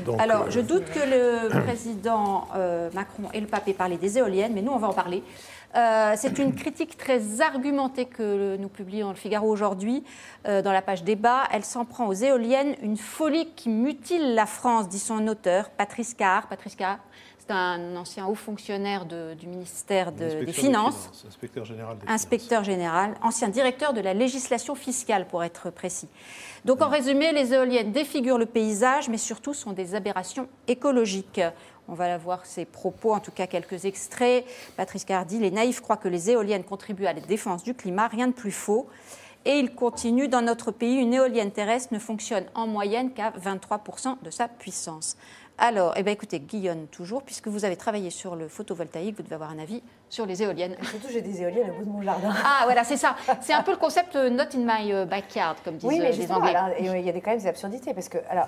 Donc, alors, je doute que le président Macron et le pape aient parlé des éoliennes, mais nous, on va en parler. C'est une critique très argumentée que nous publions dans le Figaro aujourd'hui, dans la page débat. Elle s'en prend aux éoliennes, une folie qui mutile la France, dit son auteur, Patrice Carr. Patrice Carr, c'est un ancien haut fonctionnaire du ministère des Finances. Inspecteur général, ancien directeur de la législation fiscale, pour être précis. Donc, en résumé, les éoliennes défigurent le paysage, mais surtout sont des aberrations écologiques. On va voir ses propos, en tout cas quelques extraits. Patrice Carr dit « Les naïfs croient que les éoliennes contribuent à la défense du climat, rien de plus faux ». Et il continue « Dans notre pays, une éolienne terrestre ne fonctionne en moyenne qu'à 23% de sa puissance ». Alors, écoutez, Guillaume, toujours, puisque vous avez travaillé sur le photovoltaïque, vous devez avoir un avis sur les éoliennes. Et surtout, j'ai des éoliennes au bout de mon jardin. Ah, voilà, c'est ça. C'est un peu le concept « not in my backyard », comme disent les Anglais. Il y a quand même des absurdités, parce que... Alors,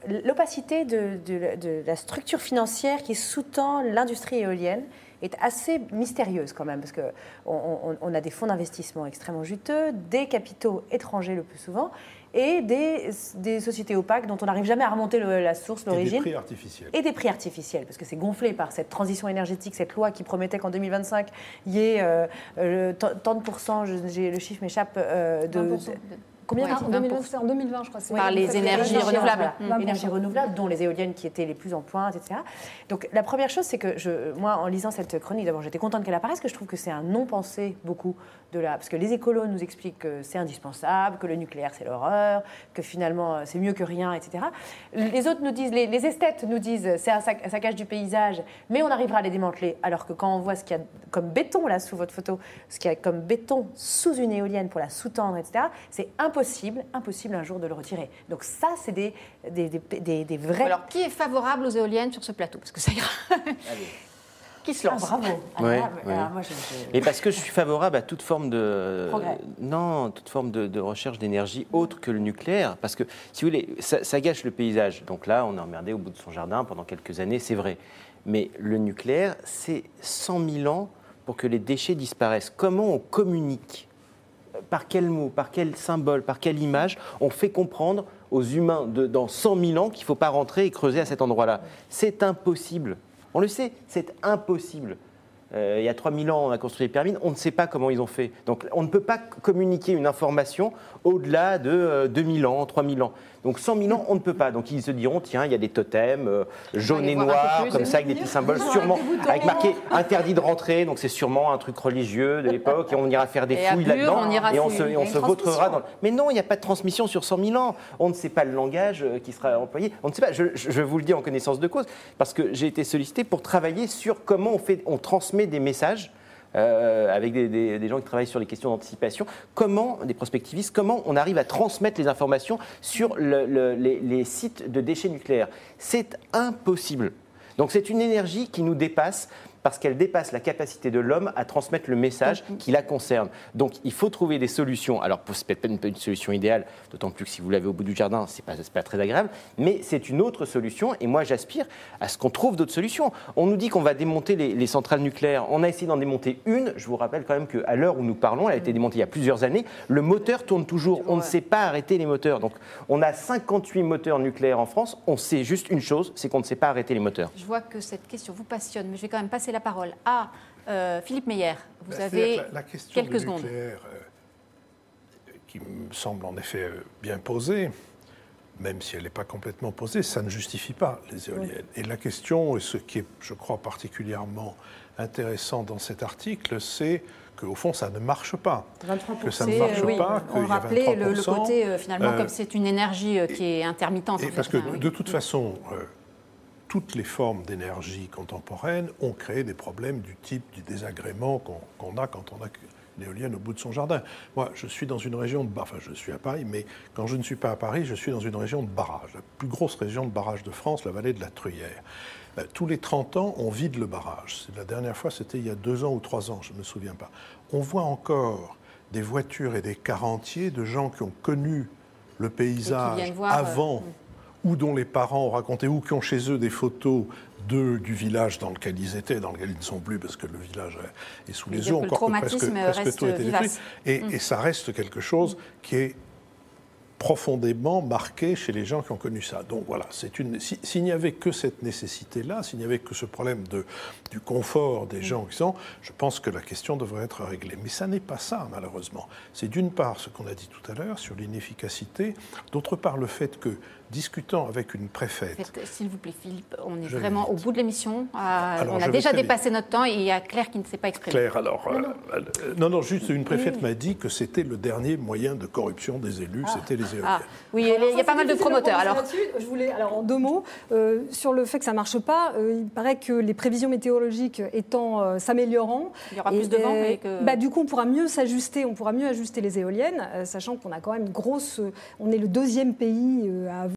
l'opacité de la structure financière qui sous-tend l'industrie éolienne est assez mystérieuse quand même, parce qu'on a des fonds d'investissement extrêmement juteux, des capitaux étrangers le plus souvent, et des sociétés opaques dont on n'arrive jamais à remonter la source, l'origine. Et des prix artificiels. Et des prix artificiels, parce que c'est gonflé par cette transition énergétique, cette loi qui promettait qu'en 2025, il y ait tant de pourcents, le chiffre m'échappe, de... Combien en 2020, je crois. Par les énergies renouvelables. Énergies renouvelables, dont les éoliennes qui étaient les plus en pointe, etc. Donc la première chose, c'est que moi, en lisant cette chronique, d'abord, j'étais contente qu'elle apparaisse, parce que je trouve que c'est un non-pensé beaucoup parce que les écolos nous expliquent que c'est indispensable, que le nucléaire c'est l'horreur, que finalement c'est mieux que rien, etc. Les autres nous disent, les esthètes nous disent, c'est un saccage du paysage, mais on arrivera à les démanteler. Alors que quand on voit ce qu'il y a comme béton là sous votre photo, ce qu'il y a comme béton sous une éolienne pour la sous-tendre, etc., c'est impossible un jour de le retirer. Donc ça, c'est des vrais... Alors, qui est favorable aux éoliennes sur ce plateau? Parce que ça ira. Qui se lance? Bravo. Et parce que je suis favorable à toute forme de recherche d'énergie autre que le nucléaire, parce que si vous voulez, ça gâche le paysage. Donc là, on est emmerdé au bout de son jardin pendant quelques années, c'est vrai. Mais le nucléaire, c'est 100 000 ans pour que les déchets disparaissent. Comment on communique? Par quel mot, par quel symbole, par quelle image on fait comprendre aux humains dans 100 000 ans qu'il ne faut pas rentrer et creuser à cet endroit-là? C'est impossible. On le sait, c'est impossible. Il y a 3000 ans, on a construit les pyramides, on ne sait pas comment ils ont fait. Donc on ne peut pas communiquer une information au-delà de 2000 ans, 3000 ans. Donc 100 000 ans, on ne peut pas. Donc ils se diront, tiens, il y a des totems jaunes et noirs, comme ça, avec des petits symboles, sûrement, avec marqué interdit de rentrer. Donc c'est sûrement un truc religieux de l'époque, et on ira faire des fouilles là-dedans, et on se vautrera dans... Mais non, il n'y a pas de transmission sur 100 000 ans. On ne sait pas le langage qui sera employé. On ne sait pas. Je vous le dis en connaissance de cause, parce que j'ai été sollicité pour travailler sur comment on transmet des messages avec des gens qui travaillent sur les questions d'anticipation, des prospectivistes, comment on arrive à transmettre les informations sur les sites de déchets nucléaires. C'est impossible. Donc c'est une énergie qui nous dépasse, parce qu'elle dépasse la capacité de l'homme à transmettre le message qui la concerne. Donc il faut trouver des solutions. Alors ce n'est peut-être pas une solution idéale, d'autant plus que si vous l'avez au bout du jardin, ce n'est pas très agréable, mais c'est une autre solution, et moi j'aspire à ce qu'on trouve d'autres solutions. On nous dit qu'on va démonter les centrales nucléaires. On a essayé d'en démonter une. Je vous rappelle quand même qu'à l'heure où nous parlons, elle a été démontée il y a plusieurs années, le moteur tourne toujours. On ne sait pas arrêter les moteurs. Donc on a 58 moteurs nucléaires en France. On sait juste une chose, c'est qu'on ne sait pas arrêter les moteurs. Je vois que cette question vous passionne, mais je vais quand même passer la parole à Philippe Meyer. Vous avez la question quelques secondes. Nucléaire, qui me semble en effet bien posée, même si elle n'est pas complètement posée, ça ne justifie pas les éoliennes. Et la question, et ce qui est, je crois, particulièrement intéressant dans cet article, c'est qu'au fond, ça ne marche pas. 23%, que ça ne marche pas. On rappelait le côté, finalement, comme c'est une énergie qui est intermittente. Parce que, de toute façon, toutes les formes d'énergie contemporaine ont créé des problèmes du type du désagrément qu'on a quand on a une éolienne au bout de son jardin. Moi, je suis dans une région de... Enfin, je suis à Paris, mais quand je ne suis pas à Paris, je suis dans une région de barrage, la plus grosse région de barrage de France, la vallée de la Truyère. Tous les 30 ans, on vide le barrage. La dernière fois, c'était il y a 2 ans ou 3 ans, je ne me souviens pas. On voit encore des voitures et des cars entiers de gens qui ont connu le paysage avant... ou dont les parents ont raconté, ou qui ont chez eux des photos du village dans lequel ils étaient, dans lequel ils ne sont plus, parce que le village est sous les eaux, encore que presque tout a été détruit. Et ça reste quelque chose qui est profondément marqué chez les gens qui ont connu ça. Donc voilà, s'il n'y avait que cette nécessité-là, s'il n'y avait que ce problème du confort des gens qui sont, je pense que la question devrait être réglée. Mais ça n'est pas ça, malheureusement. C'est d'une part ce qu'on a dit tout à l'heure sur l'inefficacité, d'autre part le fait que, discutant avec une préfète... S'il vous plaît, Philippe, on est vraiment au bout de l'émission. On a déjà dépassé notre temps et il y a Claire qui ne s'est pas exprimée. Claire, alors... Non, juste une préfète m'a dit que c'était le dernier moyen de corruption des élus, c'était les éoliennes. Oui, il y a pas mal de promoteurs. Alors, je voulais, en 2 mots, sur le fait que ça ne marche pas, il paraît que les prévisions météorologiques s'améliorant, il y aura plus de vent. Mais que... du coup, on pourra mieux s'ajuster, ajuster les éoliennes, sachant qu'on a quand même une grosse... On est le 2e pays à